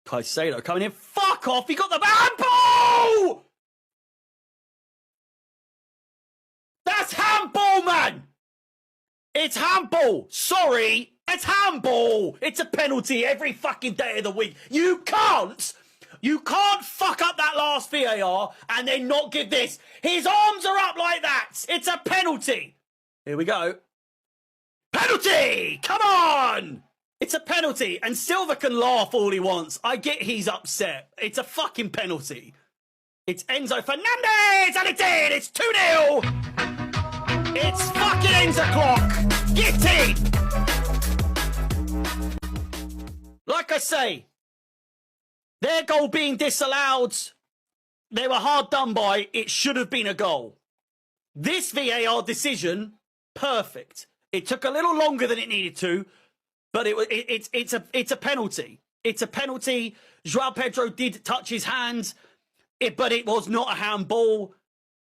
Caicedo coming in. Fuck off! He got the handball! That's handball, man! It's handball! Sorry, it's handball! It's a penalty every fucking day of the week. You can't fuck up that last VAR and then not give this. His arms are up like that. It's a penalty. Here we go. Penalty! Come on! It's a penalty, and Silva can laugh all he wants. I get he's upset. It's a fucking penalty. It's Enzo Fernandez, and it's in! It's 2-0! It's fucking end of clock! Get in! Like I say, their goal being disallowed, they were hard done by. It should have been a goal. This VAR decision, perfect. It took a little longer than it needed to, but it's a penalty. It's a penalty. João Pedro did touch his hand, but it was not a handball.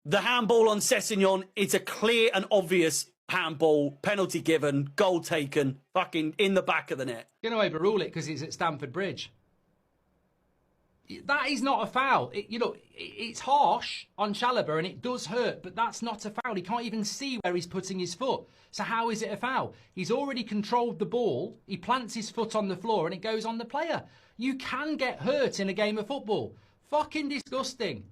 The handball on Sessegnon is a clear and obvious handball. Penalty given, goal taken, fucking in the back of the net. Going to overrule it because it's at Stamford Bridge. That is not a foul. It's harsh on Chalobah and it does hurt, but that's not a foul. He can't even see where he's putting his foot. So how is it a foul? He's already controlled the ball. He plants his foot on the floor and it goes on the player. You can get hurt in a game of football. Fucking disgusting.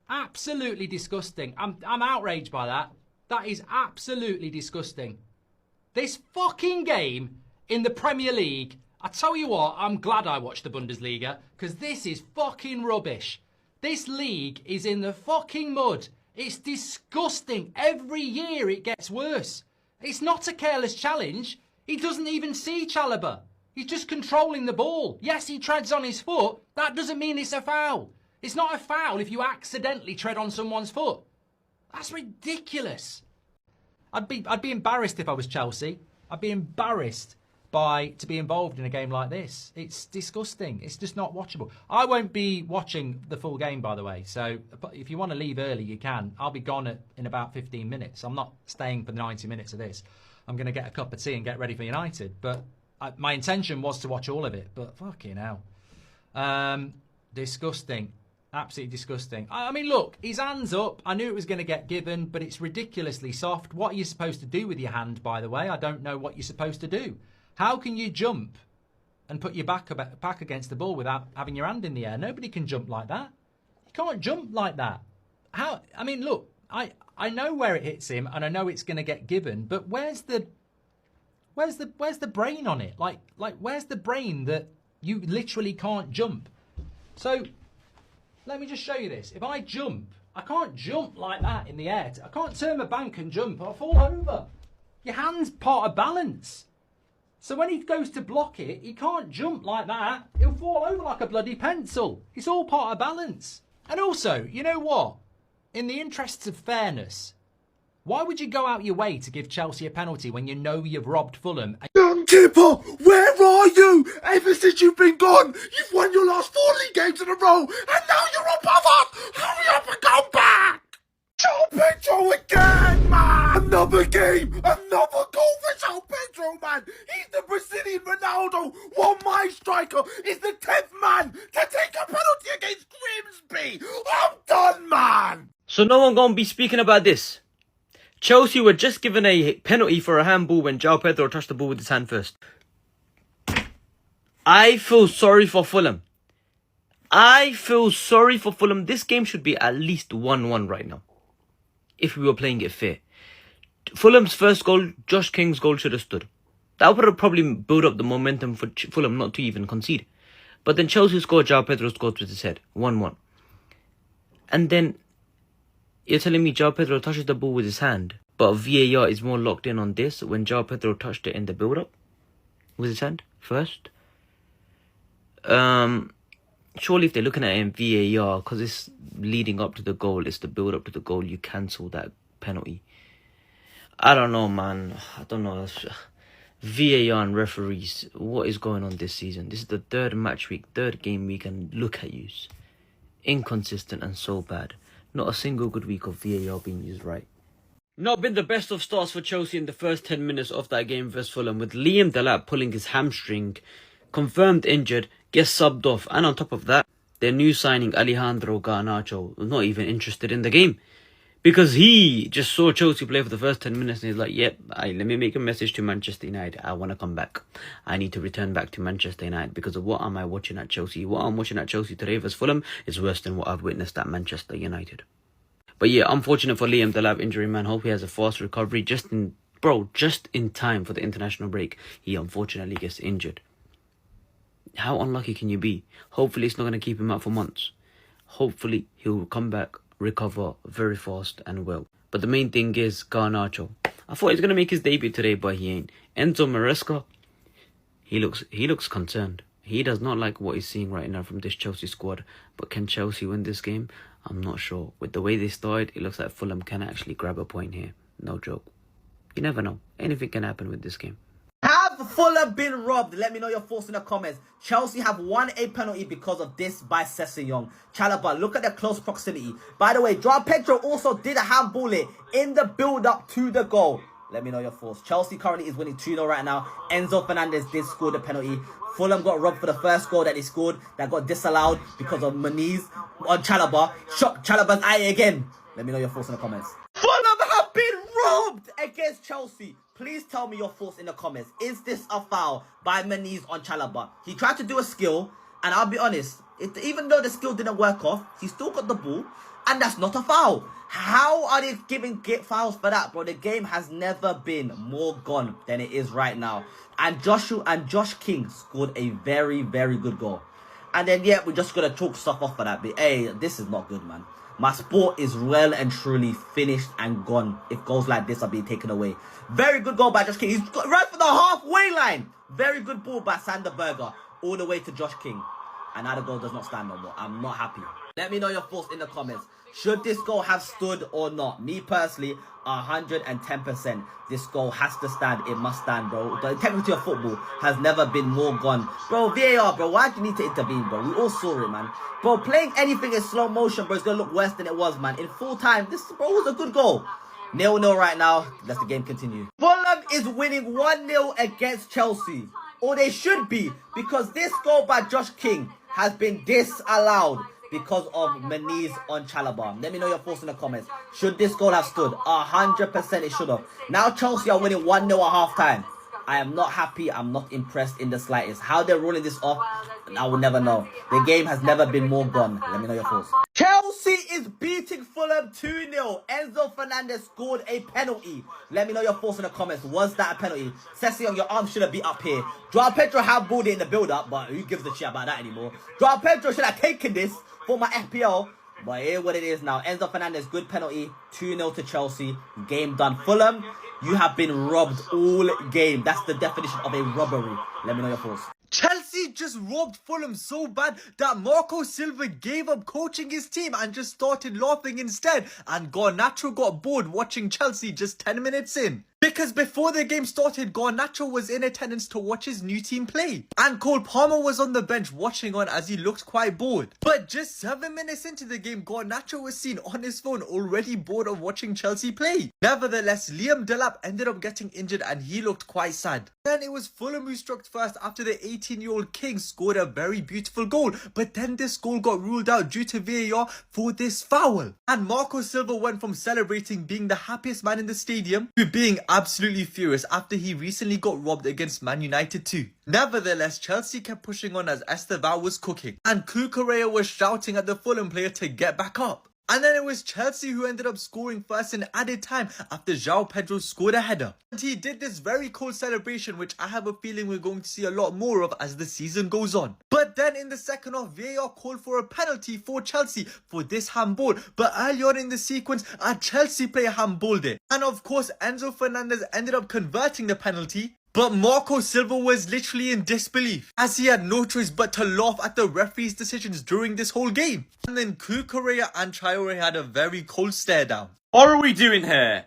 Absolutely disgusting. I'm outraged by that. That is absolutely disgusting. This fucking game in the Premier League, I tell you what, I'm glad I watched the Bundesliga because this is fucking rubbish. This league is in the fucking mud. It's disgusting. Every year it gets worse. It's not a careless challenge. He doesn't even see Chalobah. He's just controlling the ball. Yes, he treads on his foot. That doesn't mean it's a foul. It's not a foul if you accidentally tread on someone's foot. That's ridiculous. I'd be embarrassed if I was Chelsea. I'd be embarrassed to be involved in a game like this. It's disgusting. It's just not watchable. I won't be watching the full game, by the way. So if you want to leave early, you can. I'll be gone in about 15 minutes. I'm not staying for 90 minutes of this. I'm going to get a cup of tea and get ready for United. But my intention was to watch all of it. But fucking hell. Disgusting. Absolutely disgusting. I mean, look, his hand's up. I knew it was going to get given, but it's ridiculously soft. What are you supposed to do with your hand, by the way? I don't know what you're supposed to do. How can you jump and put your back against the ball without having your hand in the air? Nobody can jump like that. You can't jump like that. How? I mean, look, I know where it hits him, and I know it's going to get given, but where's the brain on it? Like where's the brain that you literally can't jump? So let me just show you this. If I jump, I can't jump like that in the air. I can't turn my bank and jump. I'll fall over. Your hand's part of balance. So when he goes to block it, he can't jump like that. He'll fall over like a bloody pencil. It's all part of balance. And also, you know what? In the interests of fairness, why would you go out your way to give Chelsea a penalty when you know you've robbed Fulham? Young Kipper, where are you? Ever since you've been gone, you've won your last 4 league games in a row, and now you're above us. Hurry up and come back. João Pedro again, man. Another game, another goal for João Pedro, man. He's the Brazilian Ronaldo, while my striker is the 10th man to take a penalty against Grimsby. I'm done, man. So no one gonna be speaking about this. Chelsea were just given a penalty for a handball when João Pedro touched the ball with his hand first. I feel sorry for Fulham. This game should be at least 1-1 right now, if we were playing it fair. Fulham's first goal, Josh King's goal, should have stood. That would have probably built up the momentum for Fulham not to even concede. But then Chelsea scored, João Pedro scored with his head. 1-1. And then you're telling me João Pedro touches the ball with his hand, but VAR is more locked in on this when João Pedro touched it in the build-up with his hand first. Surely if they're looking at it in VAR, because it's leading up to the goal, it's the build-up to the goal, you cancel that penalty. I don't know, man. I don't know. VAR and referees, what is going on this season? This is the third match week, third game week, and look at you. Inconsistent and so bad. Not a single good week of VAR being used right. Not been the best of starts for Chelsea in the first 10 minutes of that game versus Fulham, with Liam Delap pulling his hamstring confirmed injured, gets subbed off, and on top of that, their new signing Alejandro Garnacho was not even interested in the game. Because he just saw Chelsea play for the first 10 minutes and he's like, yep, let me make a message to Manchester United. I want to come back. I need to return back to Manchester United because of what am I watching at Chelsea. What I'm watching at Chelsea today versus Fulham is worse than what I've witnessed at Manchester United. But yeah, unfortunate for Liam Delap injury, man. Hope he has a fast recovery just in time for the international break. He unfortunately gets injured. How unlucky can you be? Hopefully it's not going to keep him out for months. Hopefully he'll come back, recover very fast and well. But the main thing is Garnacho. I thought he's going to make his debut today, but he ain't. Enzo Maresca, he looks concerned. He does not like what he's seeing right now from this Chelsea squad. But can Chelsea win this game? I'm not sure. With the way they started, it looks like Fulham can actually grab a point here. No joke. You never know. Anything can happen with this game. Have Fulham been robbed? Let me know your thoughts in the comments. Chelsea have won a penalty because of this by Sessegnon. Chalobah, look at the close proximity. By the way, Joao Pedro also did a handball it in the build-up to the goal. Let me know your thoughts. Chelsea currently is winning 2-0 right now. Enzo Fernandez did score the penalty. Fulham got robbed for the first goal that they scored. That got disallowed because of Maniz on Chalobah. Shot Chalobah's eye again. Let me know your thoughts in the comments. Fulham have been robbed against Chelsea. Please tell me your thoughts in the comments. Is this a foul by Maniz on Chalobah? He tried to do a skill, and I'll be honest, even though the skill didn't work off, he still got the ball, and that's not a foul. How are they giving fouls for that, bro? The game has never been more gone than it is right now. And Josh King scored a very, very good goal. And then, yeah, we're just going to chalk stuff off for that. But, hey, this is not good, man. My sport is well and truly finished and gone if goals like this are being taken away. Very good goal by Josh King. He's got right for the halfway line. Very good ball by Sander Berger all the way to Josh King. And now the goal does not stand no more. I'm not happy. Let me know your thoughts in the comments. Should this goal have stood or not? Me personally, 110%. This goal has to stand. It must stand, bro. The integrity of football has never been more gone. Bro, VAR, bro. Why do you need to intervene, bro? We all saw it, man. Bro, playing anything in slow motion, bro, is going to look worse than it was, man. In full time, this, bro, was a good goal. 0-0 right now. Let the game continue. Fulham is winning 1-0 against Chelsea. Or they should be. Because this goal by Josh King has been disallowed because of Maniz on Chalobah. Let me know your thoughts in the comments. Should this goal have stood? 100% it should have. Now Chelsea are winning 1-0 at half-time. I am not happy. I'm not impressed in the slightest. How they're rolling this off, I will never know. The game has never been more gone. Let me know your thoughts. Chelsea is beating Fulham 2-0. Enzo Fernandez scored a penalty. Let me know your thoughts in the comments. Was that a penalty? Sessegnon, your arm should have been up here. Joao Pedro handballed it in the build-up, but who gives a shit about that anymore? Joao Pedro should have taken this for my FPL. But here what it is now. Enzo Fernandez, good penalty. 2-0 to Chelsea. Game done. Fulham, you have been robbed all game. That's the definition of a robbery. Let me know your thoughts. Chelsea just robbed Fulham so bad that Marco Silva gave up coaching his team and just started laughing instead. And Garnacho got bored watching Chelsea just 10 minutes in. Because before the game started, Garnacho was in attendance to watch his new team play. And Cole Palmer was on the bench watching on as he looked quite bored. But just 7 minutes into the game, Garnacho was seen on his phone already bored of watching Chelsea play. Nevertheless, Liam Delap ended up getting injured and he looked quite sad. Then it was Fulham who struck first after the 18-year-old King scored a very beautiful goal. But then this goal got ruled out due to VAR for this foul. And Marco Silva went from celebrating being the happiest man in the stadium to being absolutely furious after he recently got robbed against Man United too. Nevertheless, Chelsea kept pushing on as Estevao was cooking and Cucurella was shouting at the Fulham player to get back up. And then it was Chelsea who ended up scoring first in added time after Joao Pedro scored a header. And he did this very cool celebration which I have a feeling we're going to see a lot more of as the season goes on. But then in the second half, VAR called for a penalty for Chelsea for this handball. But early on in the sequence, a Chelsea player handballed it. And of course, Enzo Fernandez ended up converting the penalty. But Marco Silva was literally in disbelief as he had no choice but to laugh at the referee's decisions during this whole game. And then Cucurella and Traore had a very cold stare down. What are we doing here?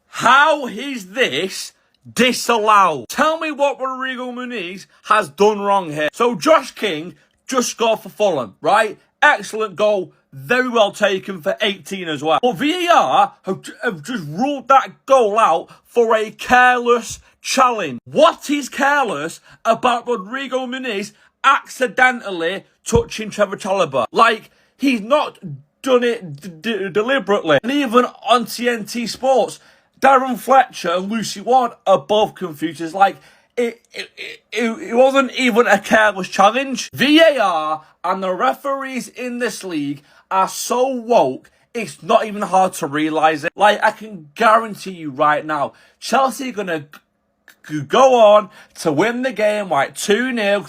How is this disallowed? Tell me what Rodrigo Muniz has done wrong here. So Josh King just scored for Fulham, right? Excellent goal. Very well taken for 18 as well. But VAR have just ruled that goal out for a careless challenge. What is careless about Rodrigo Muniz accidentally touching Trevor Chalobah? Like, he's not done it deliberately. And even on TNT Sports, Darren Fletcher and Lucy Ward are both confused. It's like, it wasn't even a careless challenge. VAR and the referees in this league are so woke, it's not even hard to realise it. Like, I can guarantee you right now, Chelsea are going to go on to win the game like 2-0,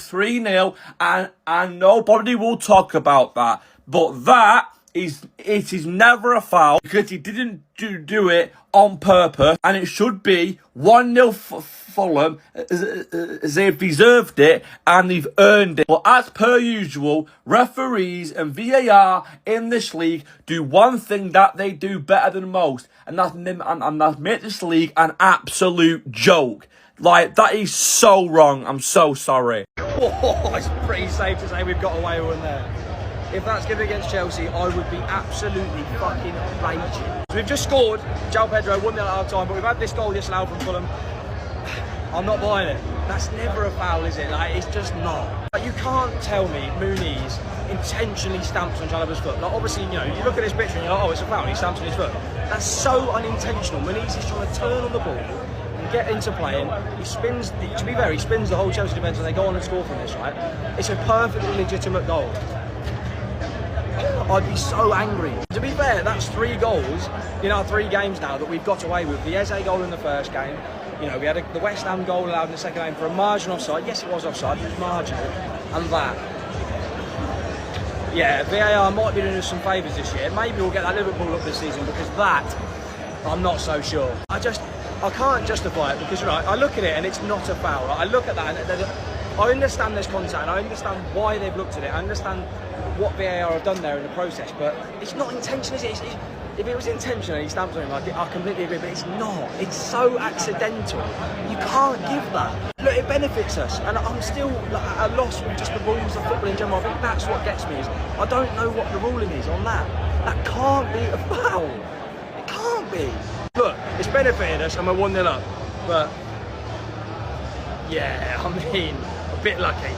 3-0, and nobody will talk about that. But it is never a foul because he didn't do it on purpose, and it should be 1-0 Fulham as they've deserved it and they've earned it. But as per usual, referees and VAR in this league do one thing that they do better than most, and that's make this league an absolute joke. Like, that is so wrong. I'm so sorry. Oh, it's pretty safe to say we've got away with one there. If that's given against Chelsea, I would be absolutely fucking raging. So we've just scored. João Pedro 1-0 at half time, but we've had this goal disallowed from Fulham. I'm not buying it. That's never a foul, is it? Like, it's just not. Like, you can't tell me Muniz intentionally stamps on Chalobah's foot. Like, obviously, you know, you look at this picture and you're like, oh, it's a foul, and he stamps on his foot. That's so unintentional. Muniz is trying to turn on the ball and get into playing. He spins, to be fair, he spins the whole Chelsea defence and they go on and score from this, right? It's a perfectly legitimate goal. I'd be so angry. To be fair, that's 3 goals in our 3 games now that we've got away with. The Eze goal in the first game, you know, we had the West Ham goal allowed in the second game for a marginal offside. Yes, it was offside, it was marginal. And that. Yeah, VAR might be doing us some favours this year. Maybe we'll get that Liverpool up this season, because that, I'm not so sure. I can't justify it because, right, I look at it and it's not a foul. Right? I look at that and I understand there's contact and I understand why they've looked at it. I understand what VAR have done there in the process, but it's not intentional, is it? If it was intentional, he stamps on him, I completely agree, but it's not. It's so accidental. You can't give that. Look, it benefits us, and I'm still at a loss with just the rules of football in general. I think that's what gets me, is I don't know what the ruling is on that. That can't be a foul. It can't be. Look, it's benefited us and we're 1-0 up, but yeah, I mean, a bit lucky.